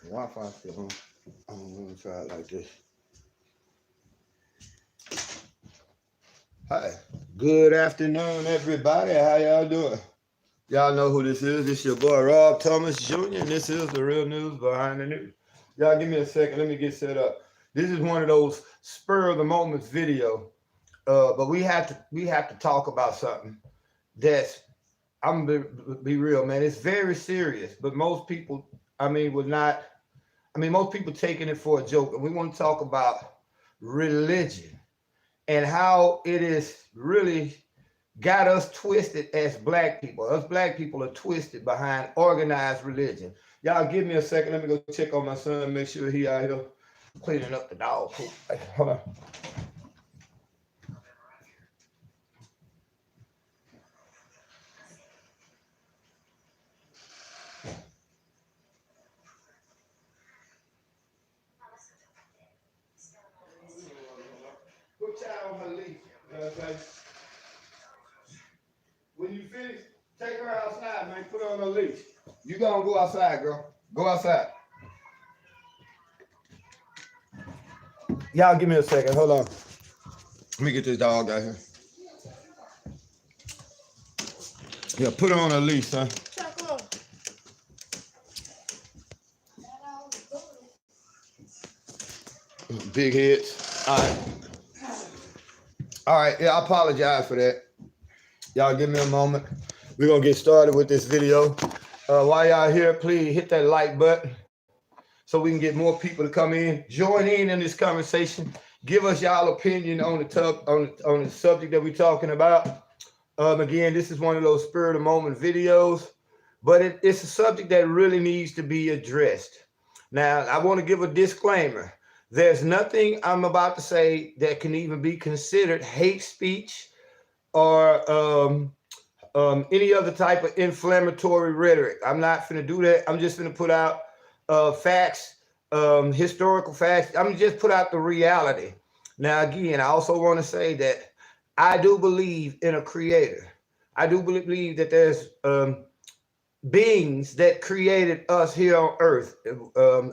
Wi-Fi still on. I'm gonna try it like this. Hi. Good afternoon, everybody. How y'all doing? Y'all know who this is. This your boy Rob Thomas Jr. and this is the real news behind the news. Y'all give me a second. Let me get set up. This is one of those spur of the moment video. But we have to talk about something that's, I'm gonna be real, man. It's very serious, but most people, most people taking it for a joke. And we want to talk about religion and how it is really got us twisted as black people. Us black people are twisted behind organized religion. Y'all give me a second. Let me go check on my son, make sure he out here cleaning up the dog poop. Hold on. Put child on her leash. Okay. When you finish, take her outside, man. Put her on her leash. You gonna go outside, girl. Go outside. Y'all give me a second. Hold on. Let me get this dog out here. Yeah, put her on her leash, son. Big heads. All right. All right. Yeah, I apologize for that. Y'all give me a moment. We're going to get started with this video. While y'all here, please hit that like button so we can get more people to come in. Join in this conversation. Give us y'all opinion on the subject that we're talking about. Again, this is one of those spur of the moment videos, but it's a subject that really needs to be addressed. Now, I want to give a disclaimer. There's nothing I'm about to say that can even be considered hate speech or any other type of inflammatory rhetoric. I'm not finna do that. I'm just finna put out facts, historical facts. I'm just put out the reality. Now, again, I also want to say that I do believe in a creator. I do believe that there's beings that created us here on earth,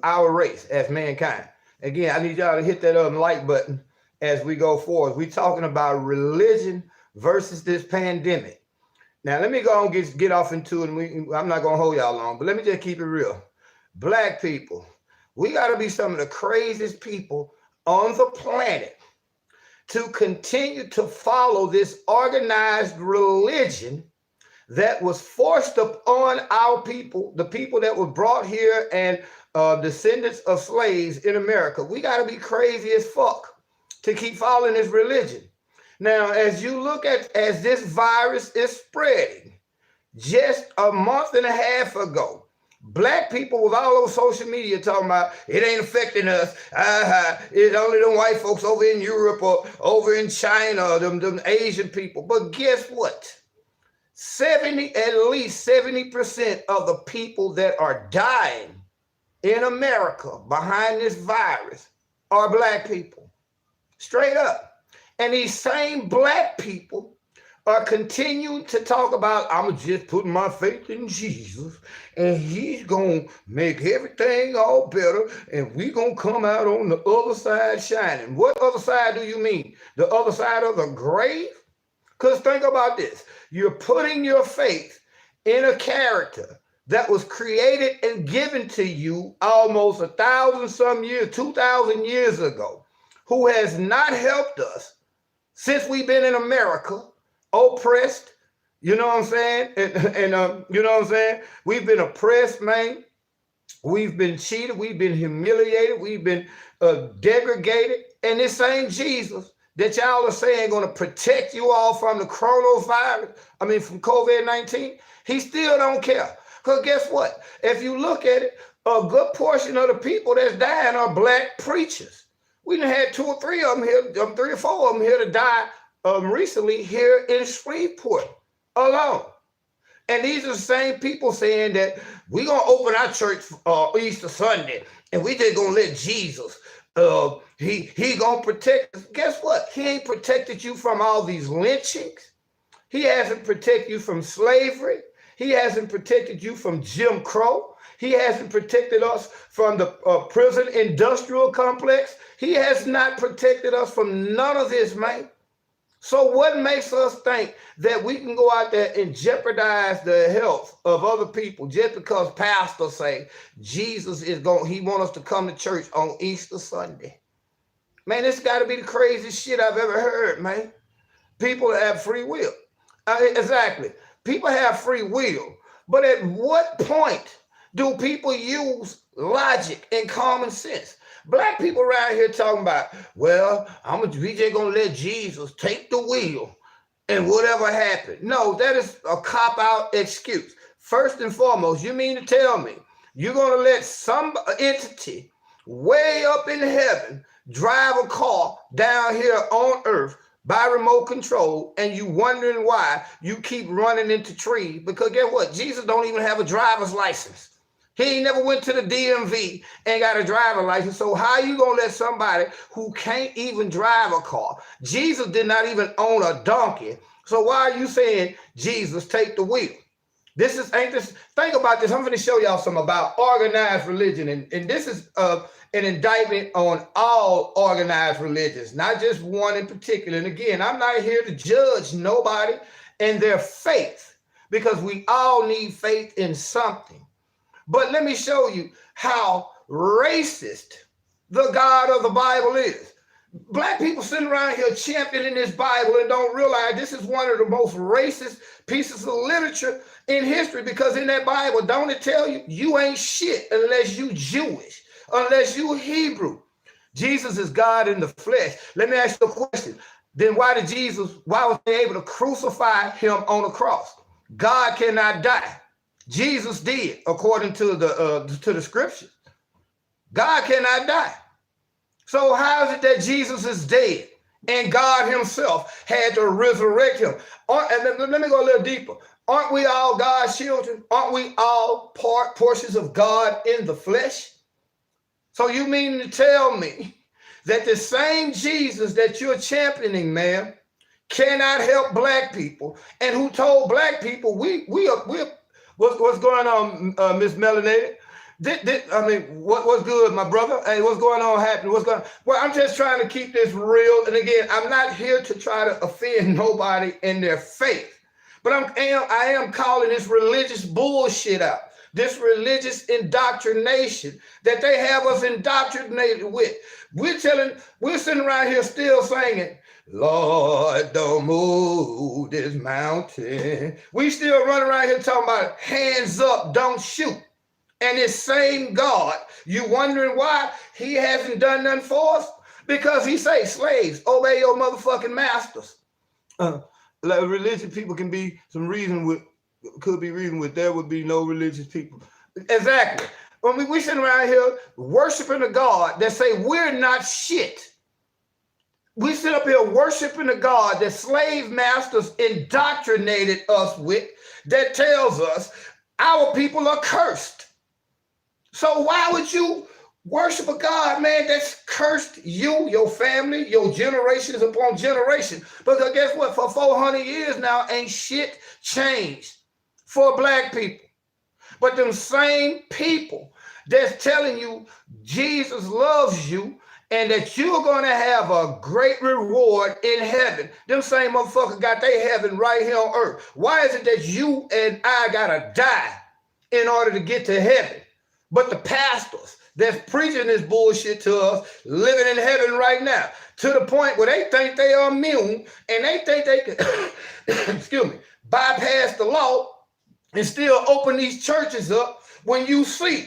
our race as mankind. Again, I need y'all to hit that like button as we go forward. We're talking about religion versus this pandemic. Now, let me go and get off into it. And I'm not going to hold y'all long, but let me just keep it real. Black people, we got to be some of the craziest people on the planet to continue to follow this organized religion that was forced upon our people, the people that were brought here and descendants of slaves in America. We got to be crazy as fuck to keep following this religion. Now, as you look at, as this virus is spreading, just a month and a half ago, black people was all over social media talking about it ain't affecting us. It's only them white folks over in Europe or over in China, or them Asian people. But guess what? At least 70% of the people that are dying in America behind this virus are black people. Straight up. And these same black people are continuing to talk about, I'm just putting my faith in Jesus and he's going to make everything all better and we're going to come out on the other side shining. What other side do you mean? The other side of the grave? Because think about this. You're putting your faith in a character that was created and given to you almost 1,000 some years, 2,000 years ago, who has not helped us since we've been in America, oppressed, you know what I'm saying? And you know what I'm saying? We've been oppressed, man. We've been cheated. We've been humiliated. We've been degraded. And this same Jesus that y'all are saying going to protect you all from the coronavirus, from COVID-19, he still don't care. Because guess what? If you look at it, a good portion of the people that's dying are black preachers. We done had 2 or 3 of them here, 3 or 4 of them here to die recently here in Shreveport alone. And these are the same people saying that we're going to open our church Easter Sunday and we just going to let Jesus, he going to protect us. Guess what? He ain't protected you from all these lynchings. He hasn't protected you from slavery. He hasn't protected you from Jim Crow. He hasn't protected us from the prison industrial complex. He has not protected us from none of this, man. So what makes us think that we can go out there and jeopardize the health of other people just because pastors say Jesus is going, he wants us to come to church on Easter Sunday? Man, this got to be the craziest shit I've ever heard, man. People have free will. Exactly. People have free will. But at what point do people use logic and common sense? Black people around here talking about, well, we just gonna let Jesus take the wheel and whatever happened. No, that is a cop-out excuse. First and foremost, you mean to tell me you're gonna let some entity way up in heaven drive a car down here on earth by remote control, and you wondering why you keep running into trees? Because guess what? Jesus don't even have a driver's license. He ain't never went to the DMV and got a driver's license. So how you gonna let somebody who can't even drive a car? Jesus did not even own a donkey. So why are you saying Jesus take the wheel? Think about this. I'm going to show y'all something about organized religion. And this is an indictment on all organized religions, not just one in particular. And again, I'm not here to judge nobody and their faith, because we all need faith in something. But let me show you how racist the God of the Bible is. Black people sitting around here championing this Bible and don't realize this is one of the most racist pieces of literature in history, because in that Bible, don't it tell you, you ain't shit unless you Jewish, unless you Hebrew. Jesus is God in the flesh. Let me ask you a question. Then why was they able to crucify him on the cross? God cannot die. Jesus did, according to the scriptures. God cannot die. So how is it that Jesus is dead and God himself had to resurrect him? And let me go a little deeper. Aren't we all God's children? Aren't we all portions of God in the flesh? So you mean to tell me that the same Jesus that you're championing, man, cannot help black people, and who told black people what's going on, Miss Melanated? What's good, my brother? Hey, what's going on happening? Well, I'm just trying to keep this real. And again, I'm not here to try to offend nobody in their faith, but I am calling this religious bullshit out. This religious indoctrination that they have us indoctrinated with. We're sitting around here still singing, Lord, don't move this mountain. We still run around here talking about hands up, don't shoot. And this same God, you wondering why he hasn't done nothing for us? Because he say, slaves, obey your motherfucking masters. Religious people can be some reason with, could be reason with, there would be no religious people. Exactly. We sitting around here worshiping a God that say we're not shit. We sit up here worshiping a God that slave masters indoctrinated us with, that tells us our people are cursed. So why would you worship a God, man, that's cursed you, your family, your generations upon generation? Because guess what? For 400 years now, ain't shit changed for black people. But them same people that's telling you Jesus loves you and that you're going to have a great reward in heaven, them same motherfuckers got their heaven right here on earth. Why is it that you and I got to die in order to get to heaven? But the pastors that's preaching this bullshit to us living in heaven right now, to the point where they think they are immune and they think they can, excuse me, bypass the law and still open these churches up, when you see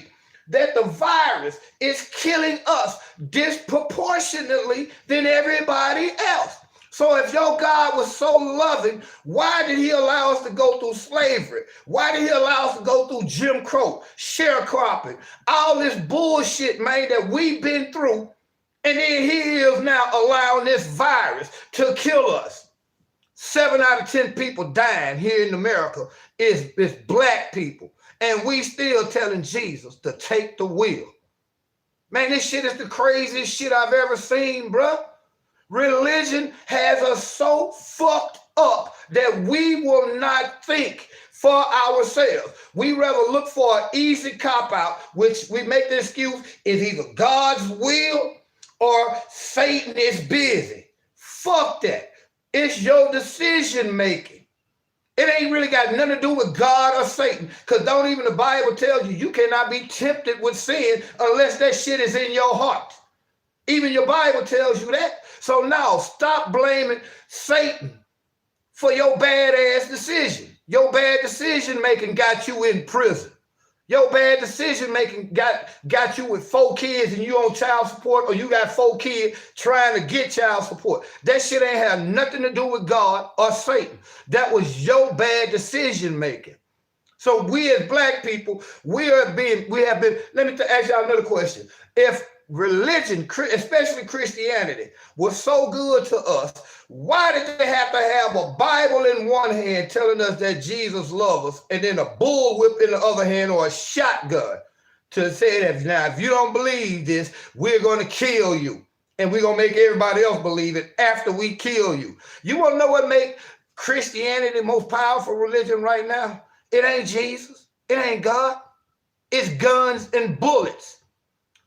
that the virus is killing us disproportionately than everybody else. So if your God was so loving, why did he allow us to go through slavery? Why did he allow us to go through Jim Crow, sharecropping, all this bullshit, man, that we've been through? And then he is now allowing this virus to kill us. 7 out of 10 people dying here in America is black people. And we still telling Jesus to take the wheel. Man, this shit is the craziest shit I've ever seen, bruh. Religion has us so fucked up that we will not think for ourselves. We rather look for an easy cop-out, which we make the excuse is either God's will or Satan is busy. Fuck that. It's your decision making. It ain't really got nothing to do with God or Satan, because don't even the Bible tell you cannot be tempted with sin unless that shit is in your heart. Even your Bible tells you that. So now stop blaming Satan for your bad ass decision. Your bad decision making got you in prison. Your bad decision making got you with 4 kids and you on child support, or you got 4 kids trying to get child support. That shit ain't have nothing to do with God or Satan. That was your bad decision making. So we as black people, we have been, let me ask y'all another question. If religion, especially Christianity, was so good to us, why did they have to have a Bible in one hand telling us that Jesus loves us, and then a bullwhip in the other hand, or a shotgun to say that now if you don't believe this, we're going to kill you, and we're going to make everybody else believe it after we kill you? You want to know what makes Christianity the most powerful religion right now? It ain't Jesus. It ain't God. It's guns and bullets.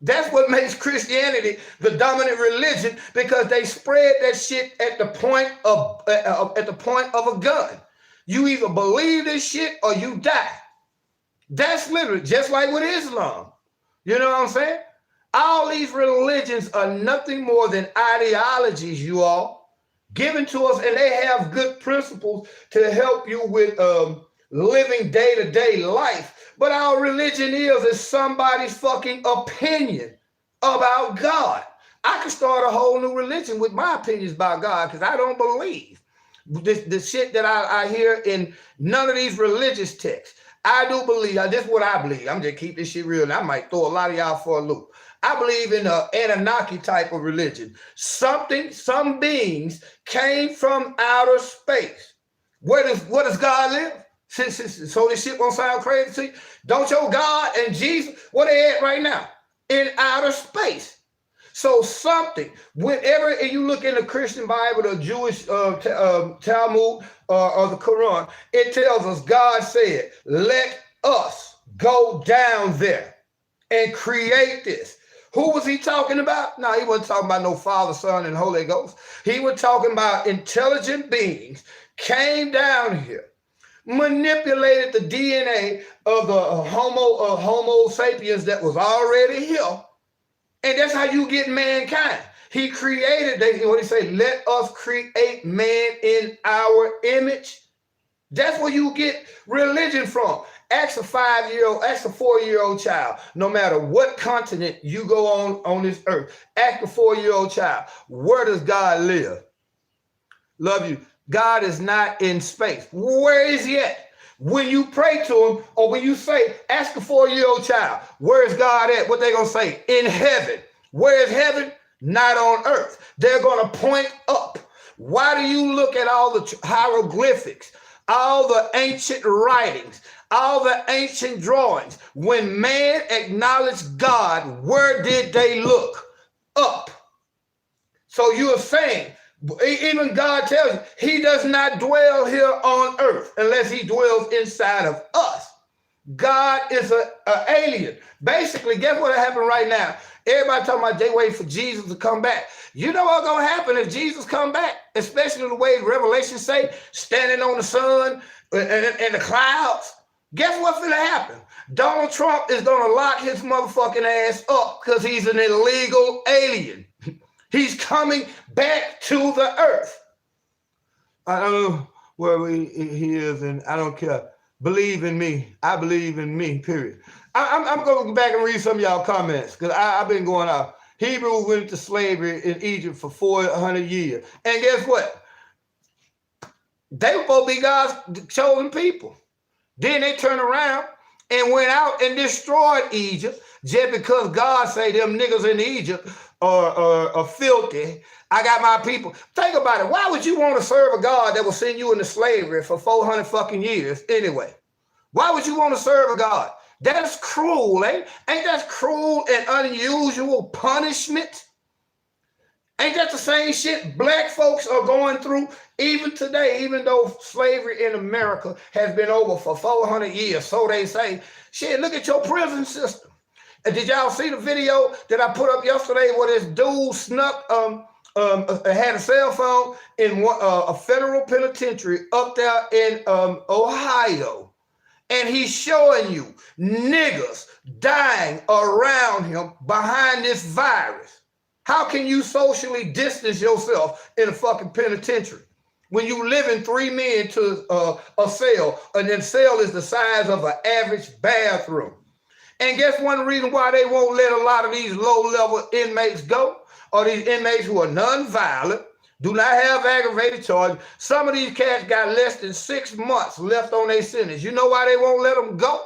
That's what makes Christianity the dominant religion, because they spread that shit at the point of a gun. You either believe this shit or you die. That's literally just like with Islam. You know what I'm saying? All these religions are nothing more than ideologies, you all, given to us, and they have good principles to help you with living day-to-day life. But our religion is somebody's fucking opinion about God. I could start a whole new religion with my opinions about God, because I don't believe the shit that I hear in none of these religious texts. I do believe, this is what I believe. I'm just keep this shit real, and I might throw a lot of y'all for a loop. I believe in an Anunnaki type of religion. Some beings came from outer space. Where does God live? So this shit won't sound crazy to you. Don't your God and Jesus, where they at right now? In outer space. So something, whenever you look in the Christian Bible, the Jewish Talmud, or the Quran, it tells us God said, let us go down there and create this. Who was he talking about? No, he wasn't talking about no Father, Son, and Holy Ghost. He was talking about intelligent beings came down here, manipulated the DNA of the Homo sapiens that was already here. And that's how you get mankind. He created, what he say, let us create man in our image. That's where you get religion from. Ask a 5-year-old, ask a 4-year-old child, no matter what continent you go on this earth, ask a 4-year-old child, where does God live? Love you. God is not in space. Where is he at? When you pray to him, or when you say, ask a 4-year-old child, where is God at? What they gonna say? In heaven. Where is heaven? Not on earth. They're gonna point up. Why do you look at all the hieroglyphics, all the ancient writings, all the ancient drawings? When man acknowledged God, where did they look? Up. So you are saying, even God tells you, he does not dwell here on earth unless he dwells inside of us. God is an alien. Basically, guess what happened right now? Everybody talking about they wait for Jesus to come back. You know what's going to happen if Jesus come back? Especially the way Revelation say, standing on the sun and the clouds. Guess what's going to happen? Donald Trump is going to lock his motherfucking ass up because he's an illegal alien. He's coming back to the earth. I don't know where he is, and I don't care. Believe in me. I believe in me, period. I'm going to go back and read some of y'all comments, because I've been going out. Hebrews went into slavery in Egypt for 400 years. And guess what? They were supposed to be God's chosen people. Then they turned around and went out and destroyed Egypt just because God say them niggas in Egypt are filthy. I got my people. Think about it. Why would you want to serve a God that will send you into slavery for 400 fucking years anyway? Why would you want to serve a God? That's cruel, eh? Ain't that cruel and unusual punishment? Ain't that the same shit black folks are going through even today, even though slavery in America has been over for 400 years, so they say. Shit, look at your prison system. And did y'all see the video that I put up yesterday where this dude snuck, had a cell phone in a federal penitentiary up there in Ohio? And he's showing you niggas dying around him behind this virus. How can you socially distance yourself in a fucking penitentiary when you live in 3 men to a cell, and then cell is the size of an average bathroom? And guess one reason why they won't let a lot of these low-level inmates go, or these inmates who are non-violent, do not have aggravated charges. Some of these cats got less than 6 months left on their sentence. You know why they won't let them go?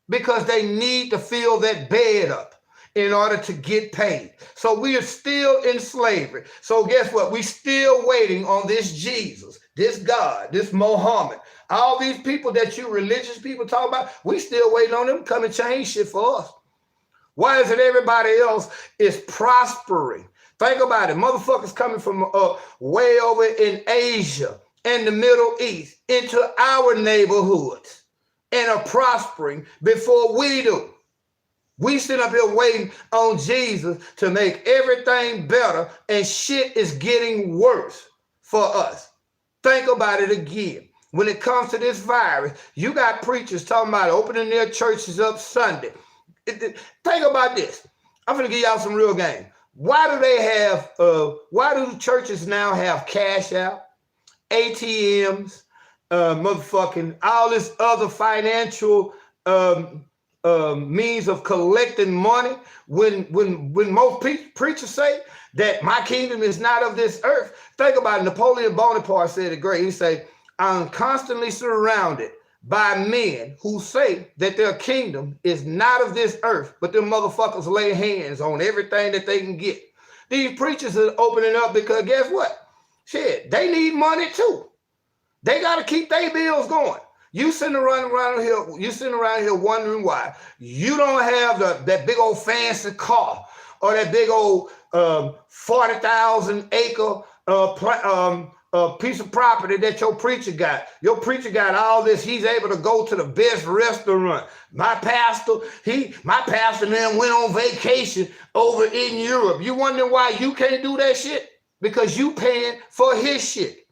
Because they need to fill that bed up in order to get paid. So we are still in slavery. So guess what? We still waiting on this Jesus, this God, this Muhammad. All these people that you religious people talk about, we still waiting on them to come and change shit for us. Why is it everybody else is prospering? Think about it. Motherfuckers coming from way over in Asia and the Middle East into our neighborhoods and are prospering before we do. We sit up here waiting on Jesus to make everything better, and shit is getting worse for us. Think about it again. When it comes to this virus, you got preachers talking about opening their churches up Sunday. Think about this. I'm going to give y'all some real game. Why do they have, why do churches now have cash out, ATMs, motherfucking, all this other financial means of collecting money when most preachers say that my kingdom is not of this earth? Think about it. Napoleon Bonaparte said it great. He said, I'm constantly surrounded by men who say that their kingdom is not of this earth, but them motherfuckers lay hands on everything that they can get. These preachers are opening up because guess what? Shit, they need money too. They got to keep their bills going. You sitting around here wondering why you don't have that big old fancy car or that big old 40,000 acre piece of property that your preacher got. Your preacher got all this. He's able to go to the best restaurant. My pastor and them went on vacation over in Europe. You wondering why you can't do that shit? Because you paying for his shit.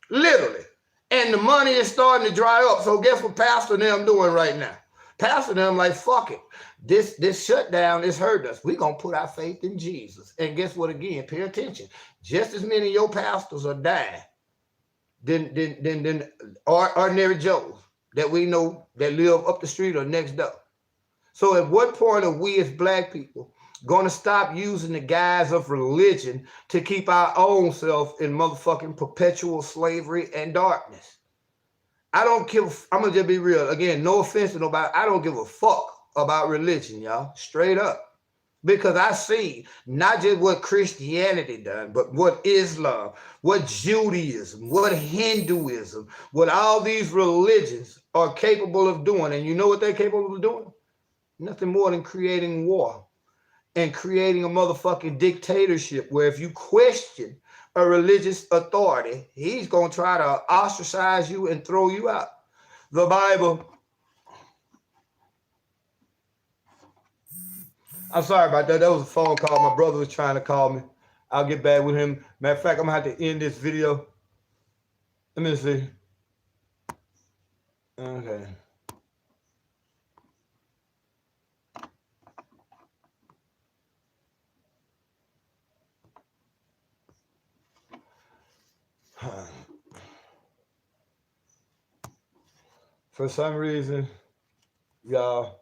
Literally. And the money is starting to dry up. So guess what Pastor and them doing right now? Pastor and them like, fuck it. This shutdown is hurting us. We're going to put our faith in Jesus. And guess what again? Pay attention. Just as many of your pastors are dying than ordinary Joes that we know that live up the street or next door. So at what point are we as black people going to stop using the guise of religion to keep our own self in motherfucking perpetual slavery and darkness? I'm going to just be real. Again, no offense to nobody. I don't give a fuck about religion, y'all. Straight up. Because I see not just what Christianity done, but what Islam, what Judaism, what Hinduism, what all these religions are capable of doing. And you know what they're capable of doing? Nothing more than creating war and creating a motherfucking dictatorship where if you question a religious authority, he's going to try to ostracize you and throw you out. The Bible. I'm sorry about that. That was a phone call. My brother was trying to call me. I'll get back with him. Matter of fact, I'm going to have to end this video. Let me see. Okay. For some reason, y'all,